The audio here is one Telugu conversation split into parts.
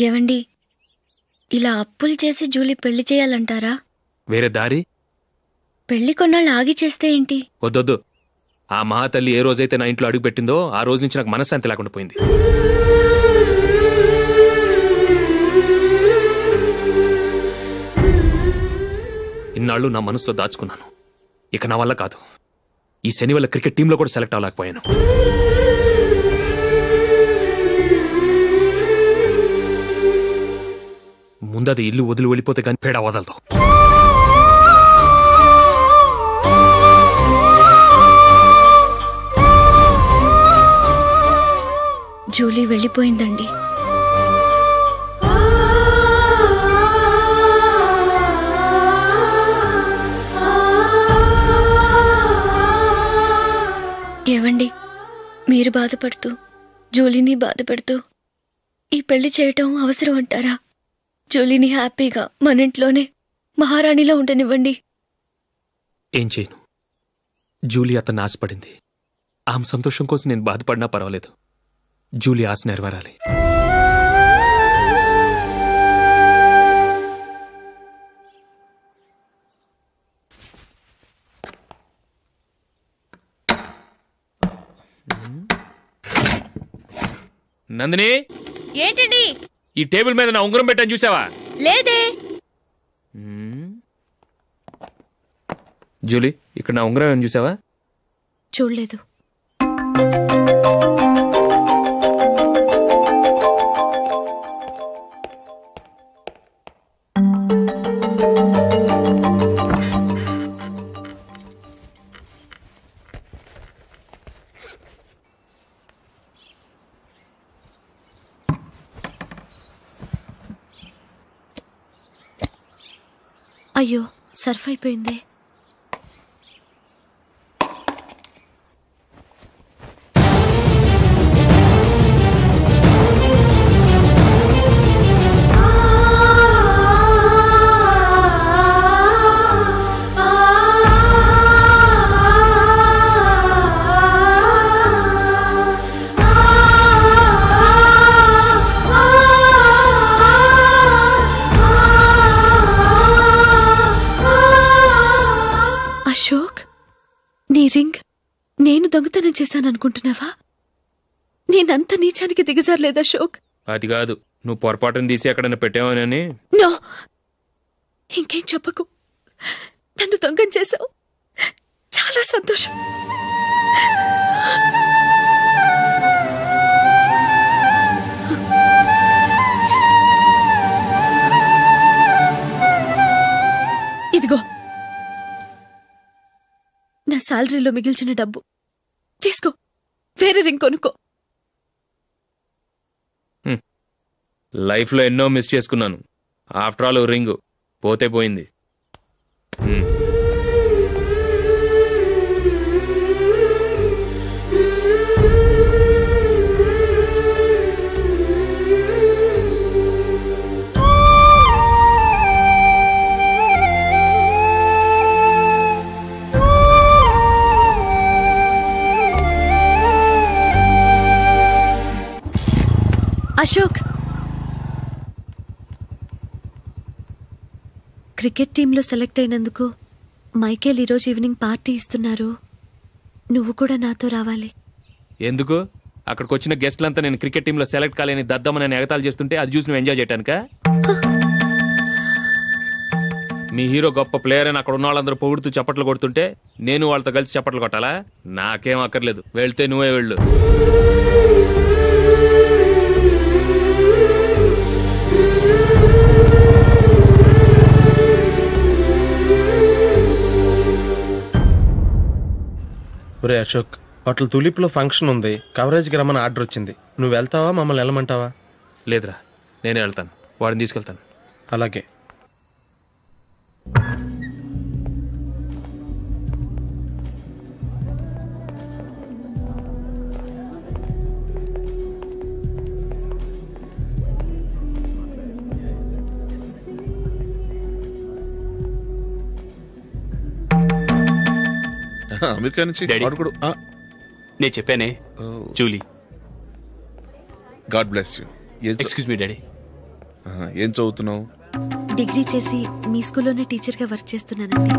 ఏవండి, ఇలా అప్పులు చేసి జూలీ పెళ్లి చేయాలంటారా? వేరే దారి? పెళ్లి కొన్నాళ్ళు ఆగి చేస్తే ఏంటి? వద్దొద్దు. ఆ మహాతల్లి ఏ రోజైతే నా ఇంట్లో అడుగు పెట్టిందో ఆ రోజు నుంచి నాకు మనశ్శాంతి లేకుండా పోయింది. ఇన్నాళ్ళు నా మనసులో దాచుకున్నాను. ఇక నా వల్ల కాదు. ఈ శని వల్ల క్రికెట్ టీంలో కూడా సెలెక్ట్ అవ్వలేకపోయాను. ముందది ఇల్లు వదిలి వెళ్ళిపోతే కానీ పేడ వదలదు. జూలీ వెళ్ళిపోయిందండి. ఏవండి, మీరు బాధపడుతూ జూలీని బాధపెడుతూ ఈ పెళ్లి చేయటం అవసరం అంటారా? జూలీని హ్యాపీగా మన ఇంట్లోనే మహారాణిలో ఉండనివ్వండి. ఏం చేయను? జూలీ అతన్ని ఆశపడింది. ఆమె సంతోషం కోసం నేను బాధపడినా పర్వాలేదు. జూలీ ఆశ నెరవేరాలి. నందిని, ఏంటండి? ఈ టేబుల్ మీద నా ఉంగరం పెట్టాను చూసావా? లేదే. జూలీ, ఇక్కడ నా ఉంగరం ఏమని చూసావా? చూడలేదు. అయ్యో, సర్ఫ్ అయిపోయిందే. అశోక్, నీ రింగ్ నేను దొంగతనం చేశాననుకుంటున్నావా? నేనంత నీచానికి దిగజారలేదు అశోక్. అది కాదు, నువ్వు పొరపాటును తీసి ఎక్కడైనా పెట్టావని. నో, ఇంకేం చెప్పకు. నన్ను దొంగం చేశావు. చాలా సంతోషం. ఇదిగో నా శాలరీలో మిగిల్చిన డబ్బు తీసుకో. వేరే రింగ్ కొనుక్కో. లైఫ్లో ఎన్నో మిస్ చేసుకున్నాను. ఆఫ్టర్ ఆల్ రింగ్ పోతే పోయింది. అశోక్, క్రికెట్ టీంలో సెలెక్ట్ అయినందుకు మైకేల్ ఈరోజు ఈవినింగ్ పార్టీ ఇస్తున్నారు. నువ్వు కూడా నాతో రావాలి. ఎందుకు? అక్కడికి వచ్చిన గెస్ట్లంతా నేను క్రికెట్ టీంలో సెలెక్ట్ కాలేని దద్దమ్మని ఎగతాలు చేస్తుంటే అది చూసి నువ్వు ఎంజాయ్ చేయటానికా? మీ హీరో గొప్ప ప్లేయర్ అని అక్కడ ఉన్న వాళ్ళందరూ పొగుడుతూ చప్పట్లు కొడుతుంటే నేను వాళ్ళతో కలిసి చప్పట్లు కొట్టాలా? నాకేం అక్కర్లేదు. వెళ్తే నువ్వే వెళ్ళు. ఒరే అశోక్, హోటల్ తులిప్లో ఫంక్షన్ ఉంది. కవరేజ్కి రమ్మని ఆర్డర్ వచ్చింది. నువ్వు వెళ్తావా, మమ్మల్ని వెళ్ళమంటావా? లేదురా, నేనే వెళ్తాను. వాడిని తీసుకెళ్తాను. అలాగే. అమెరికా నుంచి నేను చెప్పానే, Julie. God bless you. Excuse me daddy. ఏం చదువుతున్నావు? డిగ్రీ చేసి మీ స్కూల్లోనే టీచర్గా వర్క్ చేస్తున్నానండి.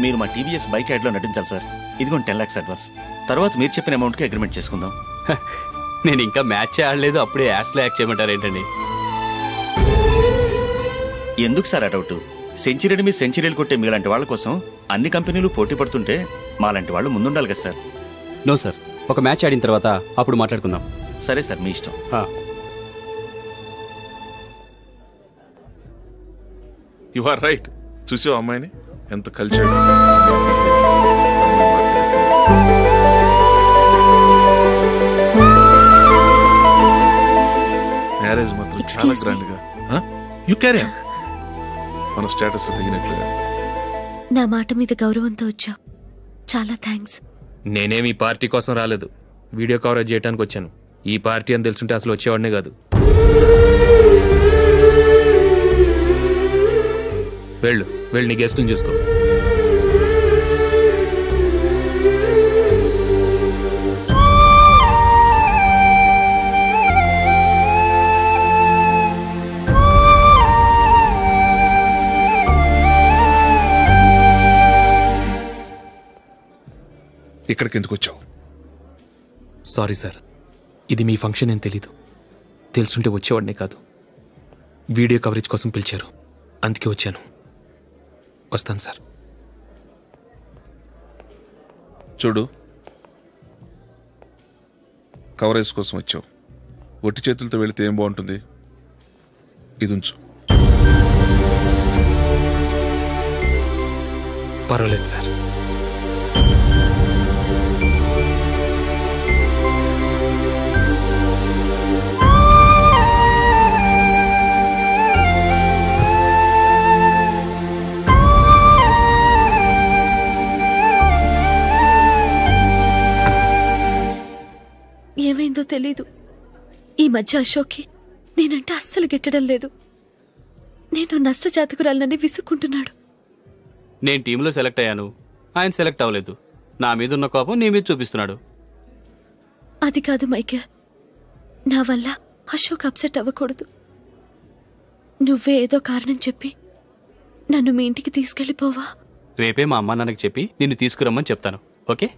మీరు మా టీవీఎస్ బైక్ యాడ్లో నటించాలి సార్. ఇదిగోండి 10 lakhs అడ్వాన్స్. తర్వాత మీరు చెప్పిన అమౌంట్కి అగ్రిమెంట్ చేసుకుందాం. నేను ఇంకా మ్యాచ్ ఆడలేదు, అప్పుడే యాడ్స్లో యాక్ట్ చేయమంటారు ఏంటండి? ఎందుకు సార్ ఆ డౌట్? సెంచరీని మీ సెంచరీలు కొట్టే మీలాంటి వాళ్ళ కోసం అన్ని కంపెనీలు పోటీ పడుతుంటే మాలాంటి వాళ్ళు ముందుండాలి కదా సార్. నో సార్, ఒక మ్యాచ్ ఆడిన తర్వాత అప్పుడు మాట్లాడుకుందాం. సరే సార్, మీ ఇష్టం. You are right. చూసావు అమ్మాయిని ఎంత కలిసాడు. మ్యారేజ్ మాత్రం చాలా గ్రాండ్ గా. You carry on. మన స్టేటస్ తగినట్లుగా. నా మాట మీద గౌరవంతో వచ్చావు, చాలా థ్యాంక్స్. నేనేమి ఈ పార్టీ కోసం రాలేదు, వీడియో కవరేజ్ చేయడానికి వచ్చాను. ఈ పార్టీ అని తెలుసుంటే అసలు వచ్చేవాడినే కాదు. వెళ్ళు వెళ్ళు, నీ గెస్ట్ని చూసుకో. ఇక్కడికి ఎందుకు వచ్చావు? సారీ సార్, ఇది మీ ఫంక్షన్ అని తెలీదు. తెలుసుంటే వచ్చేవాడినే కాదు. వీడియో కవరేజ్ కోసం పిలిచారు, అందుకే వచ్చాను. వస్తాను సార్. చూడు, కవరేజ్ కోసం వచ్చావు. ఒట్టి చేతులతో వెళితే ఏం బాగుంటుంది? ఇది ఉంచు. పర్వాలేదు సార్. ఏమైందో తెలీదు, ఈ మధ్య అశోక్కి నేనంటే అస్సలు గిట్టడం లేదు. నేను నష్టజాతకురాలనని విసుక్కుంటున్నాడు. నేను టీంలో సెలెక్ట్ అయ్యాను, ఆయన సెలెక్ట్ అవ్వలేదు. నా మీద ఉన్న కోపం నీ మీద చూపిస్తున్నాడు. అది కాదు మైకేల్, నా వల్ల అశోక్ అప్సెట్ అవ్వకూడదు. నువ్వే ఏదో కారణం చెప్పి నన్ను మీ ఇంటికి తీసుకెళ్ళిపోవా? రేపే మా అమ్మ నాన్నకి చెప్పి నిన్ను తీసుకురమ్మని చెప్తాను. ఓకే?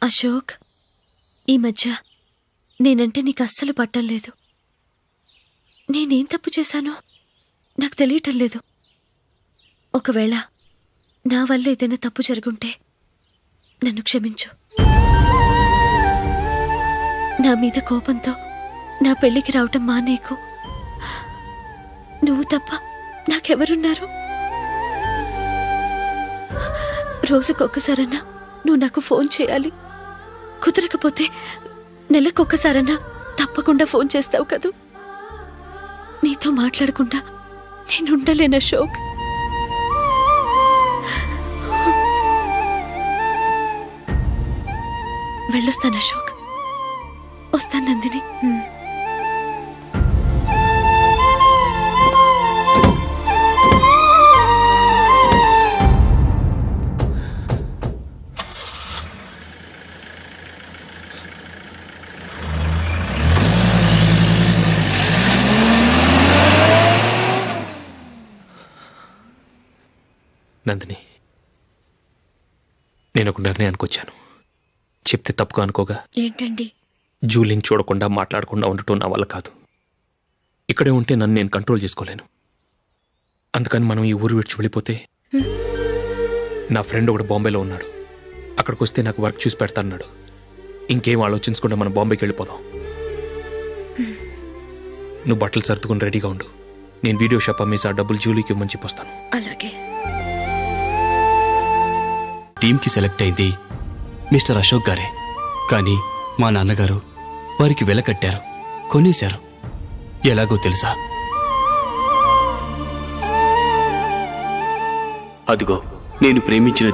అశోక్, ఈ మధ్య నేనంటే నీకు అస్సలు పట్టం లేదు. నేనేం తప్పు చేశానో నాకు తెలియటం లేదు. ఒకవేళ నా వల్ల ఏదైనా తప్పు జరుగుంటే నన్ను క్షమించు. నా మీద కోపంతో నా పెళ్లికి రావటం మానేకు. నువ్వు తప్ప నాకెవరున్నారు? రోజుకొక్కసారన్నా నువ్వు నాకు ఫోన్ చేయాలి. కుదరకపోతే నెలకొక్కసారన్నా తప్పకుండా ఫోన్ చేస్తావు కదూ. నీతో మాట్లాడకుండా నేనుండలేను అశోక్. వెళ్ళొస్తాను అశోక్. వస్తాను నందిని. నందిని, నేను ఒక నిర్ణయానికి వచ్చాను. చెప్తే తప్పుగా అనుకోగా. ఏంటండి? జూలీని చూడకుండా మాట్లాడకుండా ఉండటం నా వల్ల కాదు. ఇక్కడే ఉంటే నన్ను నేను కంట్రోల్ చేసుకోలేను. అందుకని మనం ఈ ఊరు విడిచి వెళ్ళిపోతే, నా ఫ్రెండ్ ఒకడు బాంబేలో ఉన్నాడు, అక్కడికి వస్తే నాకు వర్క్ చూసి పెడతాన్నాడు. ఇంకేం ఆలోచించకుండా మనం బాంబేకి వెళ్ళిపోదాం. నువ్వు బట్టలు సర్దుకుని రెడీగా ఉండు. నేను వీడియో షాప్ అమ్మేసి ఆ డబ్బులు జూలీకి ఇవ్వమని చెప్పొస్తాను. అలాగే. టీంకి సెలెక్ట్ అయింది మిస్టర్ అశోక్ గారే. కానీ మా నాన్నగారు వారికి వెల కట్టారు, కొనేశారు. ఎలాగో తెలుసా? అదిగో నేను ప్రేమించిన